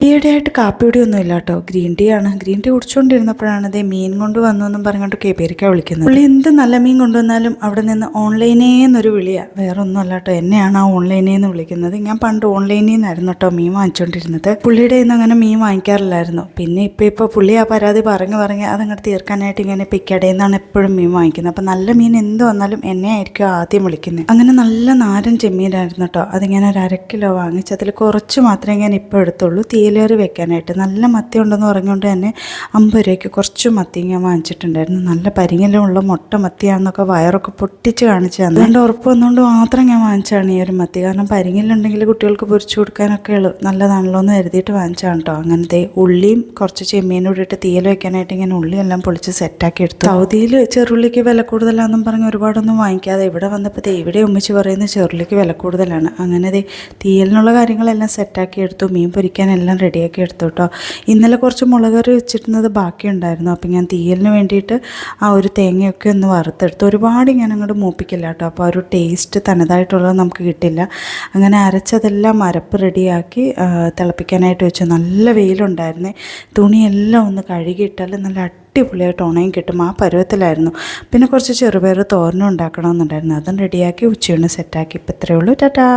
ഈയിടെയായിട്ട് കാപ്പിയൊടിയൊന്നും ഇല്ല കേട്ടോ. ഗ്രീൻ ടീ ആണ്. ഗ്രീൻ ടീ കുടിച്ചുകൊണ്ടിരുന്നപ്പോഴാണ് അതേ മീൻ കൊണ്ട് വന്നു എന്നും പറഞ്ഞുകൊണ്ട് പേരിക്കാ വിളിക്കുന്നത്. പുള്ളി എന്ത് നല്ല മീൻ കൊണ്ടുവന്നാലും അവിടെ നിന്ന് ഓൺലൈനേന്നൊരു വിളിയാണ്. വേറെ ഒന്നും അല്ല കേട്ടോ, എന്നെയാണ് ആ ഓൺലൈനേന്ന് വിളിക്കുന്നത്. ഞാൻ പണ്ട് ഓൺലൈനിൽ നിന്നായിരുന്നു കേട്ടോ മീൻ വാങ്ങിച്ചുകൊണ്ടിരുന്നത്. പുള്ളിയുടെ ഇന്ന് അങ്ങനെ മീൻ വാങ്ങിക്കാറില്ലായിരുന്നു. പിന്നെ ഇപ്പോൾ പുള്ളി ആ പരാതി പറഞ്ഞ് അതങ്ങോട്ട് തീർക്കാനായിട്ട് ഇങ്ങനെ പിക്കടയിൽ നിന്നാണ് എപ്പോഴും മീൻ വാങ്ങിക്കുന്നത്. അപ്പം നല്ല മീൻ എന്ത് വന്നാലും എന്നെ ആയിരിക്കും ആദ്യം വിളിക്കുന്നത്. അങ്ങനെ നല്ല നാരൻ ചെമ്മീനായിരുന്നു കേട്ടോ. അതിങ്ങനെ ഒരു 1/2 കിലോ വാങ്ങിച്ച് അതിൽ കുറച്ച് മാത്രമേ ഞാൻ ഇപ്പോൾ എടുത്തുള്ളൂ തീയലേറി വെക്കാനായിട്ട്. നല്ല മത്തി ഉണ്ടെന്ന് പറഞ്ഞുകൊണ്ട് തന്നെ 50 രൂപയ്ക്ക് കുറച്ച് മത്തി ഞാൻ വാങ്ങിച്ചിട്ടുണ്ടായിരുന്നു. നല്ല പരിങ്ങലുള്ള മുട്ട മത്തിയാണെന്നൊക്കെ വയറൊക്കെ പൊട്ടിച്ച് കാണിച്ചു തന്നെ. അതുകൊണ്ട് ഉറപ്പ് വന്നുകൊണ്ട് മാത്രം ഞാൻ വാങ്ങിച്ചാണ് ഈ ഒരു മത്തി. കാരണം പരിങ്ങിലുണ്ടെങ്കിൽ കുട്ടികൾക്ക് പൊരിച്ചു കൊടുക്കാനൊക്കെ നല്ലതാണല്ലോ എന്ന് കരുതിയിട്ട് വാങ്ങിച്ചാണ് കേട്ടോ. അങ്ങനത്തെ ഉള്ളിയും കുറച്ച് ചെമ്മീനും ഇട്ടിട്ട് തീയൽ വെക്കാനായിട്ട് ഇങ്ങനെ ഉള്ളിയെല്ലാം പൊളിച്ച് സെറ്റാക്കി എടുത്തു. സൗദിയിൽ ചെറുള്ളിക്ക് വില കൂടുതലാണെന്നും പറഞ്ഞ് ഒരുപാടൊന്നും വാങ്ങിക്കാതെ ഇവിടെ വന്നപ്പോൾ ഇവിടെ ഉമ്മിച്ച് പറയുന്നത് ചെറുള്ളിക്ക് വില കൂടുതലാണ്. അങ്ങനെ തീയലിനുള്ള കാര്യങ്ങളെല്ലാം സെറ്റാക്കി എടുത്തു. മീൻ പൊരിക്കാനെല്ലാം റെഡിയാക്കി എടുത്തു കേട്ടോ. ഇന്നലെ കുറച്ച് മുളക് കറി വെച്ചിരുന്നത് ബാക്കിയുണ്ടായിരുന്നു. അപ്പം ഞാൻ തീയലിന് വേണ്ടിയിട്ട് ആ ഒരു തേങ്ങയൊക്കെ ഒന്ന് വറുത്തെടുത്തു. ഒരുപാട് ഞാൻ അങ്ങോട്ട് മൂപ്പിക്കില്ല കേട്ടോ. അപ്പോൾ ആ ഒരു ടേസ്റ്റ് തനതായിട്ടുള്ളത് നമുക്ക് കിട്ടില്ല. അങ്ങനെ അരച്ചതെല്ലാം അരപ്പ് റെഡിയാക്കി തിളപ്പിക്കാനായിട്ട് വെച്ചു. നല്ല വെയിലുണ്ടായിരുന്നേ. തുണിയെല്ലാം ഒന്ന് കഴുകിയിട്ടാൽ നല്ല അടിപൊളിയായിട്ട് ഉണയും കിട്ടും. ആ പരുവത്തിലായിരുന്നു. പിന്നെ കുറച്ച് ചെറുപയർ തോരനും ഉണ്ടാക്കണമെന്നുണ്ടായിരുന്നു. അതും റെഡിയാക്കി ഉച്ചയൂണ് സെറ്റാക്കി. ഇപ്പം ഇത്രയേ ഉള്ളൂ. ടാറ്റാ.